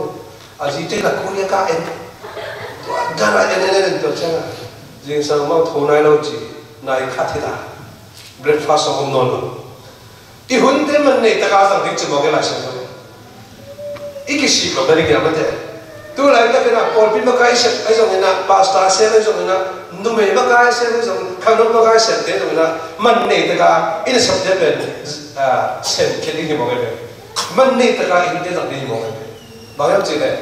อาจิงเจนักคุยกันเอ็นการอะไรตัวเช่นจิงสังมาโทนายเราจีนายขัดที่ตา breakfast ของนอนเราที่หุ่นเต็มมันเนี่ยตะการสังเกตจะมองกันหลายเช่นอีกสิ่งก็เป็นอย่างนั้นแต่ตัวอะไรก็เป็นพอพิมพ์มาใกล้เสร็จไอ้ตรงนี้นะพาสต้าเสร็จไอ้ตรงนี้นะนุ่มเองมาใกล้เสร็จไอ้ตรงขนมมาใกล้เสร็จไอ้ตรงนี้นะมันเนี่ยแต่ก็อินสับเดเป็นเส้นแค่นี้มองกันเลยมันเนี่ยแต่ก็อินเดียต่างนี้มองกันบางอย่างจริงเลย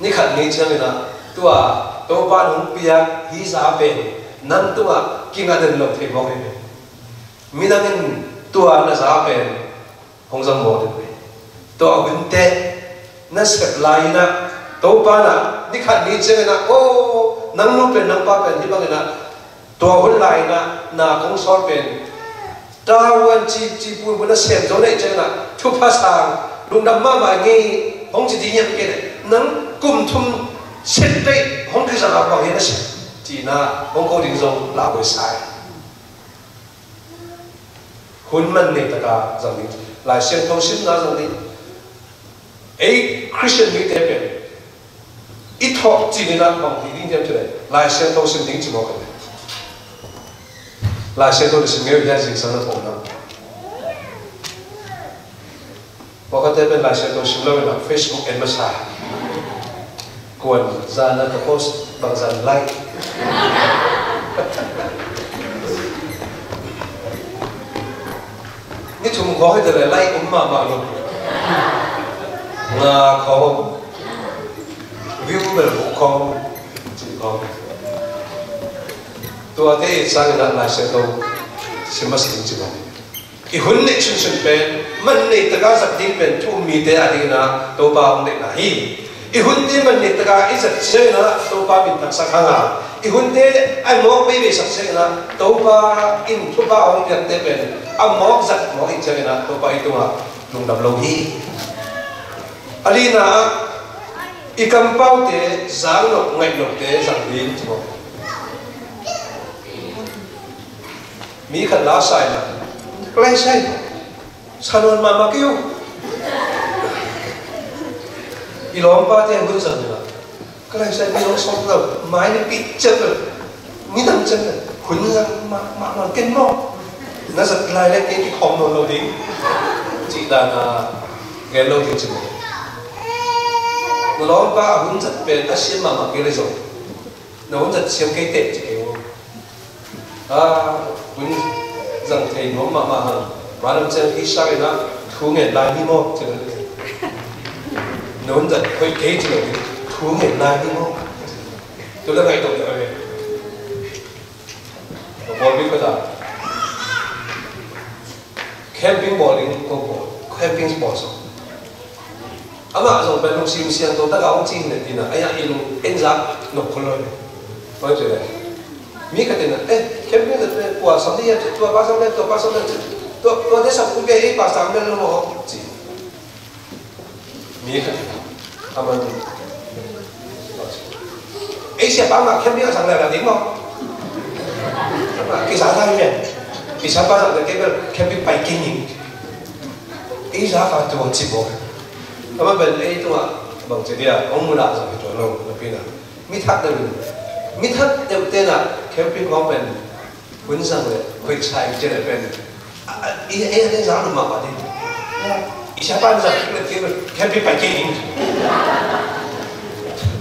นี่ขัดนี้เช่นนี้นะตัวบ้านของเปียฮิซาเป็นนั่นตัวกินอะไรลงเทมองกันมีนั่นตัวน่าซาเป็นของสมบูรณ์ตัวหุ่นเตะนั่นสักลายนะตัวป้านะนี่ขัดนี้เช่นนะโอ้นั่งนู่นเป็นนั่งป้าเป็นที่บ้านนะตัวหุ่นลายนะนาของสอนเป็นดาวันจีบุญบุญเสียงตรงนี้เช่นนะทุกภาษาลุงดำมาบ่ายงี้ของจีดีเนี่ยเป็นนั่งกุมทุ่มเช็ดได้ของที่จะรับฟังเห็นนะสิจีน่าของเขาดิ้งส่งลาไปสายหุ่นมันเนี่ยตะการจังนี้หลายเส้นเขาสิ้นนะจังนี้ไอ้คริสเตียนมีแต่เป็นอีทอกจีนนะบางทีดิ้งเดียวเลยหลายเส้นเขาสิ้นดิ้งจีบกันหลายเส้นเขาดิ้งไม่有ยันสิ่งสังเกตผมนะพอเขาแต่เป็นหลายเส้นเขาสิ้นแล้วเป็น Facebook เอ็นมาใช้กวนจานนั้นก็โพสต์บางจานไลค์นี่ถุงขอให้แต่ละไลค์มาลงงาเขาวิวแบบเขาจีเขาตัวที่สร้างนั้นหลายเส้นเขาสิมาสิ่งจีบันอีหุ่นนี่ชุนเป็นมันนี่ตะการสักดิ้งเป็นทุ่มมีแต่อะไรนะตัวบ้ามันเด็กนะฮีอีหุ่นที่มันนี่ตะการอีสักเส้นนะตัวบ้าเป็นตักสักข้างอ่ะอีหุ่นที่ไอ้หมอกไม่เป็นสักเส้นนะตัวบ้าอินทุบ้าของยันเตเป็นอ่ะหมอกสักหมอกอีกเส้นนะตัวบ้าอีตัวลุงดำโลหีอันนี้นะอีกำเป้าเตะสางหลบไงหลบเตะสังดีจุ๊บ มีขันลาใส่นะใกล้ใช่ชานวนมากิ้วอีหลอมป้าเจ้าหุ่นสันนะใกล้ใช่มีน้องสองเราไม้นี่ปิดเจ็บเลยมีตั้งเจ็บเลยหุ่นสันมาเก่งมากน่าจะลายเล็กเก่งที่คอมโดนเราดิ้งจีดานาเกลโลดิ้งจิ๋วน้องป้าหุ่นสันเป็นอาชีพมาเกี่ยวเลยจ้ะน้องสันเชียงเกยเตะจิ๋วหุ่นสันเทียนน้องมาหันมาทำเจ้าที่ชายนะทุ่งเงินลายนี่มั้งจิ๋วน้องสันเคยเกยจิ๋วทุ่งเงินลายนี่มั้งตัวเรื่องไงตัวเดียวเลยบอลวิ่งก็ได้camping bowling ก็ camping sports อามาส่งเป็นลูกซิมเซียนตัวตะก้าวจีนเนี่ยที่น่ะไอ้ยังอีลูเอ็นซักนกคนเลยเพราะฉะนั้นมีกันที่น่ะcamping จะเป็นตัวสำลีตัวป้าสำลีตัวที่สับกุญแจป้าสำลีเราบอกจีมีกันอามันไอ้เสียป้ามาcamping สั่งอะไรดิ้งมั้งกี่สาขาเนี่ยกี่สาขาเนี่ยcamping biking ไอ้สาขาตัวจีบก็มันเป็นไอ้ตัวบางทีเนี่ยองค์มุลาสังเกตตัวเราเราเป็นอะไรมิทัดเดิมมิทัดเดิมเต้นอ่ะcamping เขาเป็นหุ่นสังเลยคุยใช้เจริญเป็นไอ้เรื่องสารมาปะดิอีชาบ้านสังเกตเป็นcamping biking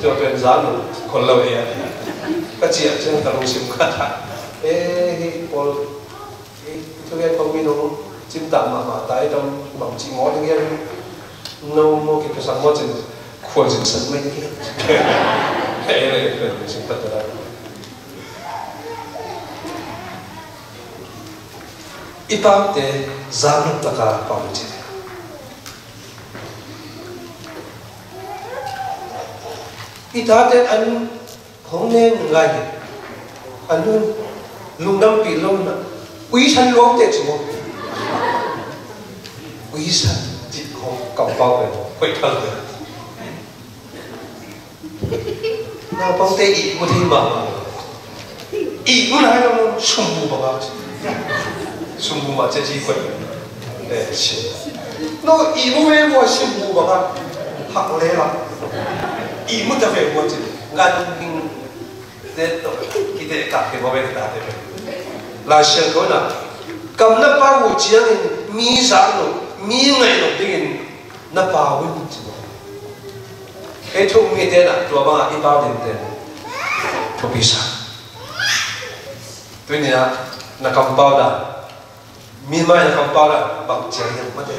จะเป็นสารคนเราเองก็เจียเช่นตะลุสิมกันพอทุกอย่างเขามีน้องจิ้มตามมาแต่ตอนบางทีงออย่างเงี้ยน้องโมกิกสังมอจินควรจะสันไม่ได้เลยเป็นสิ่งปัจจุบันอีปากเตะจานุตะการปามจิอีตาเตะอันของเน่งไงอันนู้นลุงดำปีลุงน่ะวิชันล้วงเด็กสมองวิชันจิตของกับเป้าเป็นไปทันเลยน่าป้องเตะอีกมุทิมาอีกมุนายเราสุ่มบูบ้าสุ่มบูมาเจ๊จีคนชิโน่อีกมุเวว่าสุ่มบูบ้าหักเลยล่ะอีกมุจะเวว่าจีงานกินเด็ดตัวคิดเด็กกับที่บ่เป็นตาเด็กลาเชียงเขาน่ะกำนับป้าวุฒิยังมีสารหนุมีไงหนุดิ้งนับป้าวุฒิไอ้ทุ่งมีเด่นอ่ะตัวบ้าอีป้าเด่นเด่นทุกปีศาจตัวนี้นะนักกำป้าด่ามีไหมนักกำป้าด่าบางเจ้ายังไม่ได้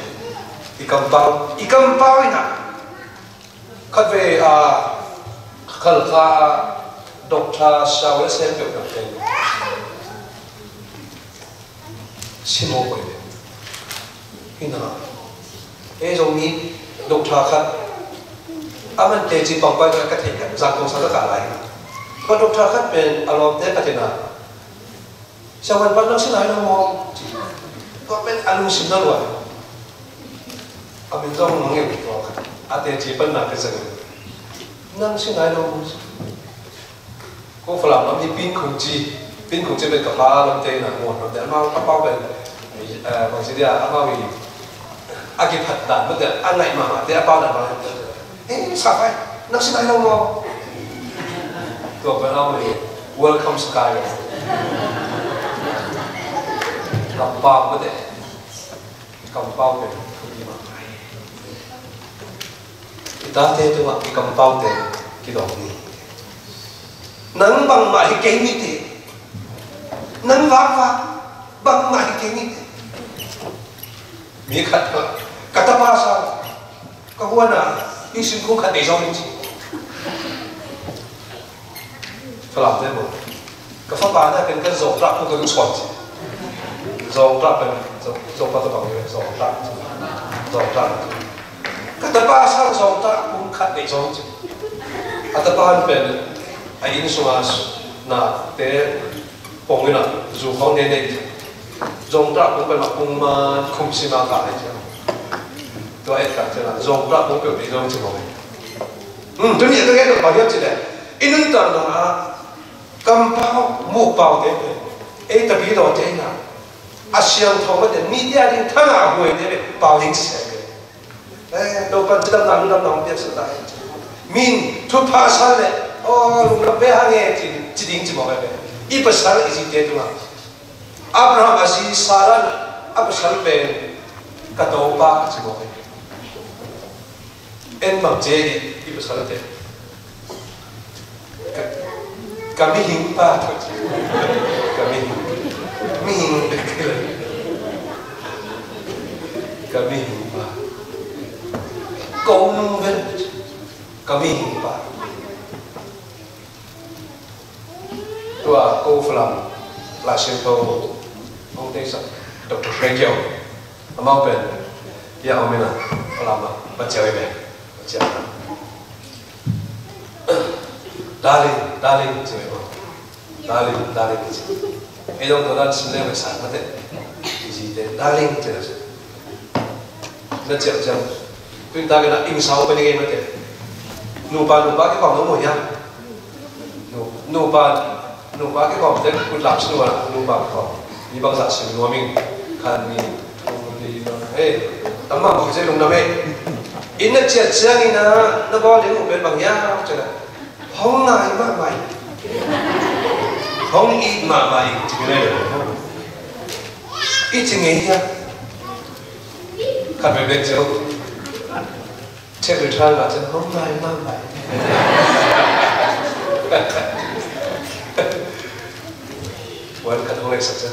อีกำป้าอีน่ะคัดเวขัลข้าดอกชาชาวเลเซนเป็นแบบนี้ชิโมกุยฮินาตรงนี้ดอกชาคัดมันเตจิปังไปก็กระเทียมจากกองสังกัดอะไรก็ดอกชาคัดเป็นอารมณ์เด็กกระเทียมชาวบ้านบ้านเราสิไหนเรามองก็เป็นอารมณ์สิบนั่นวะเป็นต้องมองอย่างนี้ก็อาเตจิเป็นหนักเป็นสิ่งนั่งสิไหนเราก็ฝรั่งมันมีปิ้งขงจีเป็นกับปลาลำเตยนะหมดแต่มาเป้าเป็นบางทีเดียมาวีอากิผัดด่านมันแต่อันไหนมาเดี๋ยวเป้าด่านมาสับไปนักสิไหนเรามองตัวเป็นเอาเลย welcome sky กับเป้ามันแต่กับเป้าเป็นทุกทีมาที่ตาเตะตัวมีกับเป้าเตะกี่ดอกนี้นังบังมาให้เก่งนิดเดียวนังวักบังมาให้เก่งนิดเดียวมีขัดกัตตาภาษาก็หัวหน้าที่สิ่งของขัดในช่องนี้ฝรั่งได้หมดก็ฝรั่งได้เป็นกันส่งรับพวกกันสอนส่งรับเป็นส่งปัตตานีส่งรับกัตตาภาษาส่งรับพวกขัดในช่องนี้กัตตาภาษาเป็นไอ้อินสุมาสน่ะเตะปงน่ะจู่เขาเน้นๆจงตรัสผมเป็นปงมาคุมสิมาการเลยจ้ะตัวเอ็ดกันจ้ะจงตรัสผมเป็นดีจงจิ๋วตัวนี้ตัวนี้เราเยอะจีเลยอินตอนนั้นกำเป้าหมู่เป้าเตะไอ้ตะบีโดเตะน่ะ siang thong mà media đi thang à huề để bảo hình sẽ đâu cần chỉ làm nòng biết sự đại min thu phá san lệ lúc đó bé hàng nghe chỉ định chỉ bảo cái ít bớt san là gì thế đúng không Abraham Aziz Sarah apa san bé cái đầu ba chỉ bảo cái em bằng chế đi ít bớt san thế kami hình ba thôi kami hình được cái này kami hình ba công viên kami hình ba tua cô phàm là sinh tố ông tây sắc Dr. Frank among bên ya ông mình làm mà bắt chơi về bắt chơi darling chơi mà darling chơi cái đó tôi đang xin lỗi sản mất đấy gì đấy darling chơi nó chơi chơi chúng ta cái là in sau bên game mất đấy nụ ba cái vòng nó mồi nhá nụ ba cái vòng đấy cũng làm xin lỗi nụ ba cái vòng đi bằng giả sử của mình khăn mình đi nó hey tấm bằng một cái lồng nằm ấy in nó chơi chơi như nó có đến một bên bằng nhá chơi không ngại mà mày không ít mà mày chỉ cái này ít chỉ nghĩ nha看别人就这个穿了真好买嘛买，我看同类实真，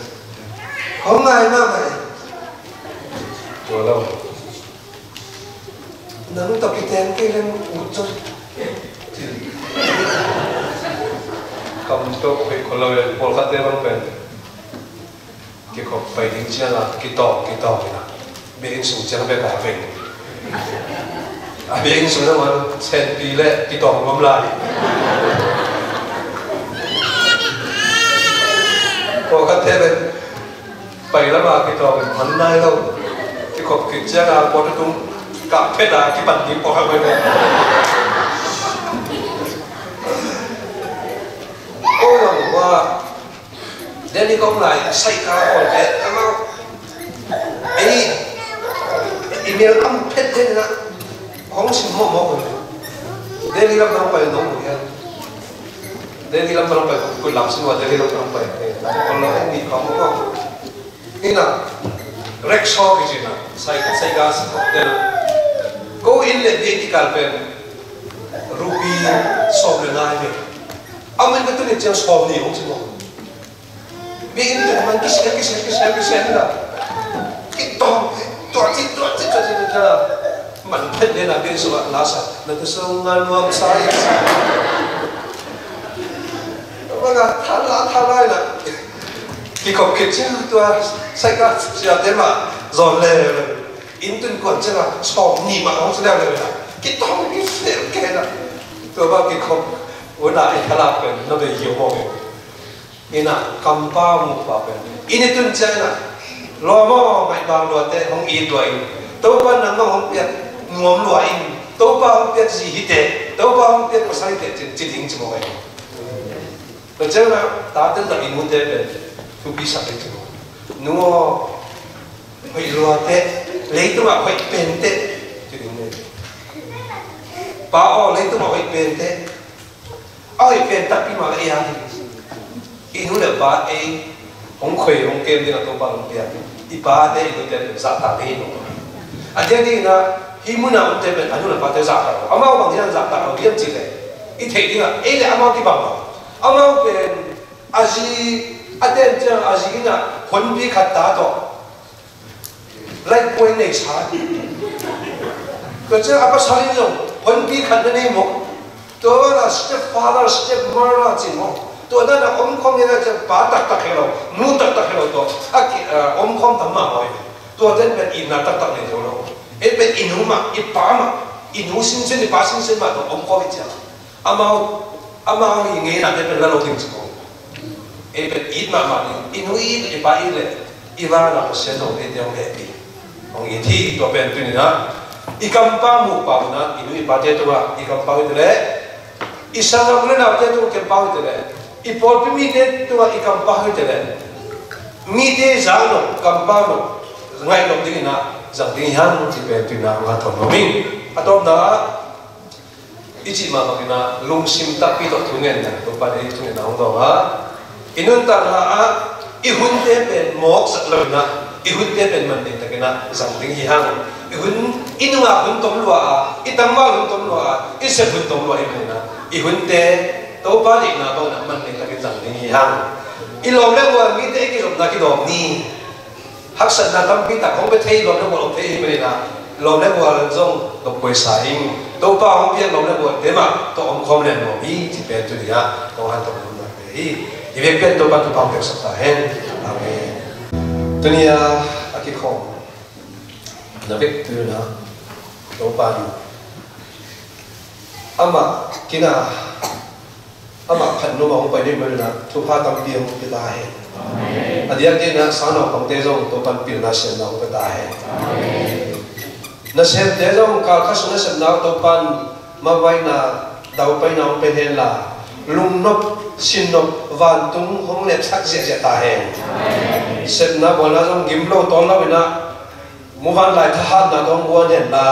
好买嘛买，多了，能到几天给人无做，咁都去คนเราเลยพอคัดได้บ้างเป็นเกี่ยวกับไปถึงเช้าละกี่ต่อนะเบี้ยสูงจังไปแบบเป็นเบี้ยสูงแล้วมันเส้นปีและกี่ต่อรวมลายพอคัดได้เป็นไปแล้วมากี่ต่อเป็นมันได้แล้วเกี่ยวกับกิจการพอทุ่งกับเพดานที่บันทึกพอเข้าไปเลยก็หวังว่าเดี๋ยวนี้ก็หลายใส่ข้าวอ่อนแต่ถ้ามาไอ้อีเมลอันเพชรเนี่ยนะของสิ่งหม้อเลยเดี๋ยวนี้เราต้องไปน้องหนูเนี่ยเดี๋ยวนี้เราต้องไปกุหลาบสิว่าเดี๋ยวนี้เราต้องไปคนเราต้องมีของก็นี่นะเร็กชอบจริงนะใส่กาสเนี่ยนะก็อินเล่ดีที่การเป็นรูปีสอบเรื่องอะไรเนี่ยเอามันก็ตัวนี้จะสอบนี่ของสิบอกมีอินเตอร์มันกิเซนะกิตัวที่มันเป็นเนี่ยนะเป็นส่วนลาสนั่นก็ส่งงานรวมสายว่าไงท่าไรนะที่เขาคิดว่าตัวใส่ก็จะเต็มอ่ะจอนเลยอินเตอร์ก่อนจะมาสอบนี่มาของแสดงเลยนะกิต้องกิเซแค่นั้นตัวบ้ากิเขาวันไหนขลับเป็นนั่นเป็นเหี้ยวมองนี่นะคำป้ามุกป้าเป็นอินตุนเจนะรอมอไม่บางรอแต่ของอีด้วยตัวบ้านนั้นก็ของเปียกงวมรวยตัวบ้านเปียกสีหิเตตัวบ้านเปียกภาษาหิเตจิตทิ้งจมูกไอ้แต่เจ้านะตาเต้นตาอินมุนเตเป็นทุกปีสักจมูกนัวไม่รอแต่เลยตัวไม่เป็นเตจิตทิ้งเลยป้าอ๋อเลยตัวไม่เป็นเตเอาไอ้เป็นตัดปีมาไอ้ยังอีนู้นเลยป้าไอ้ของคุยของเกมที่เราตัวป้าลงเปียอีป้าได้อีนู้นเดินสัตว์ตาที่นู้นอันนี้นะฮิมุนาอุนเตเป็นอันนู้นเลยป้าเดินสัตว์ตาเอามาบางทีนั่นสัตว์ตาเราเยี่ยมจริงเลยอีเทคนิคเอ้ยเลยเอามาที่บ้านเอามาเป็นอาชีอันเดินเจ้าอาชีพน่ะคนพิการตาต่อไล่ป่วยในชาติก็เจ้าอาภาษาลิงคนพิการนั่นเองมั้งตัวนั้น stepfather stepmother จริงมั้งตัวนั้นอมคอมเนี่ยจะป้าตักให้เรานู้ตักให้เราตัวอมคอมทำมาเลยตัวนั้นเป็นอินนาตักให้เราเป็นอินูมาอีป้ามาอินูสินเส้นอีป้าสินเส้นมาตัวอมคอมอีกจ้ะอามาอย่างงี้นะเป็นเราถึงจะบอกเป็นอินมาอินูอินอีป้าอินเลยอีว่าเราเสียดายเดียวแค่ปีของอีที่ตัวเป็นตัวนี้นะอีกำปั้งมุกป้านะอินูอีป้าเจ้าตัวอีกำปั้งตัวเลยอีสังกัดเลยนะเจ้าตัวเก็บป้าตัวเลยอีพอลพิมีเด็ดตัวอีกำปั้งตัวเลย mi te giang no kampa no ngai no ding na zang ding han ti pe tu na nga thon no min atom na ichi ma ma na lung sim ta pi to thungen na to pa dei thungen na ong do ha inun ta na a i hun te pen mok sak lo na i hun te pen man ding ta ke na zang ding hi hang i hun inunga hun tom lua a i tangma hun tom lua a i se hun tom lua i na i hun te to pa dei na to na man ding ta ke zang ding hi hang ilom le wa mi te ki lom na ki dom ni hak san na tam pi ta khong pe thei lom le wa lom thei pe na lom le wa lan zong to poi sa ing to pa hong pian lom le wa te ma to om khom le no mi ti pe tu ya ko han to na pe i ve pen to pa tu pa pe sa ta hen amen tunia aki khom na ve tu na to pa ni ama kina ama khan no ma hong pai ni ma na thu pha tam pi hong pe ta he adia ke na sa no hong te zong to pan pi na sen na hong pe ta he na sen te zong ka kha su na sen na to pan ma vai na dau pai na hong pe hen la lung nop sin nop van tung hong le thak je je ta he sen na bo na zong gim lo to la na mu van lai tha han na dong wa nen la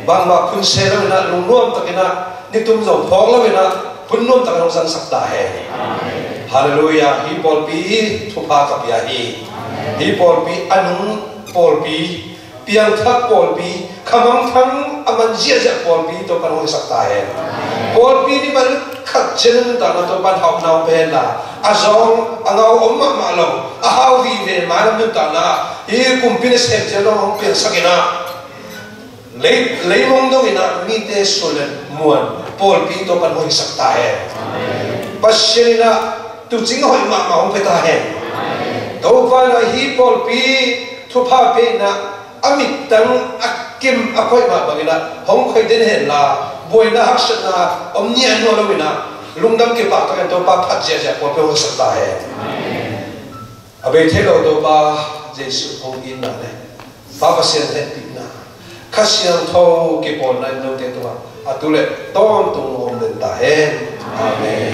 bang ma phun se la na lung nuam ta ke na ni tum zo phok la na phun nuam ta ka san sak ta he hallelujah hi pol pi thu pa ka pia hi pol pi anung pol pi piang thak pol pi khamang thang aman jia ja pol pi to kan hoi sak ta he pol pi ni man khak chen ta na to ban hau nau pe la azong angau om ma lo a hau vi ve ma lam ta na hi kum pi ne se je lo hong pi sakina lấy mong đâu ina mi te solen muan pol pi to kan hoi sak ta he pasirina tu chính hỏi mà không phải ta hẹn đâu phải là hi pol pi thu pha pe na amit tang akim akhoi ma bagina hong khoi den hen la boina action na omnia no lo ina lungdam ke pa ta to pa phat je je pol pe ho sakta hai abe thelo to pa jesu hong in na ne pa pa sen he ti na khasiam tho ke pol na no te to atule ton tung hom den ta hen amen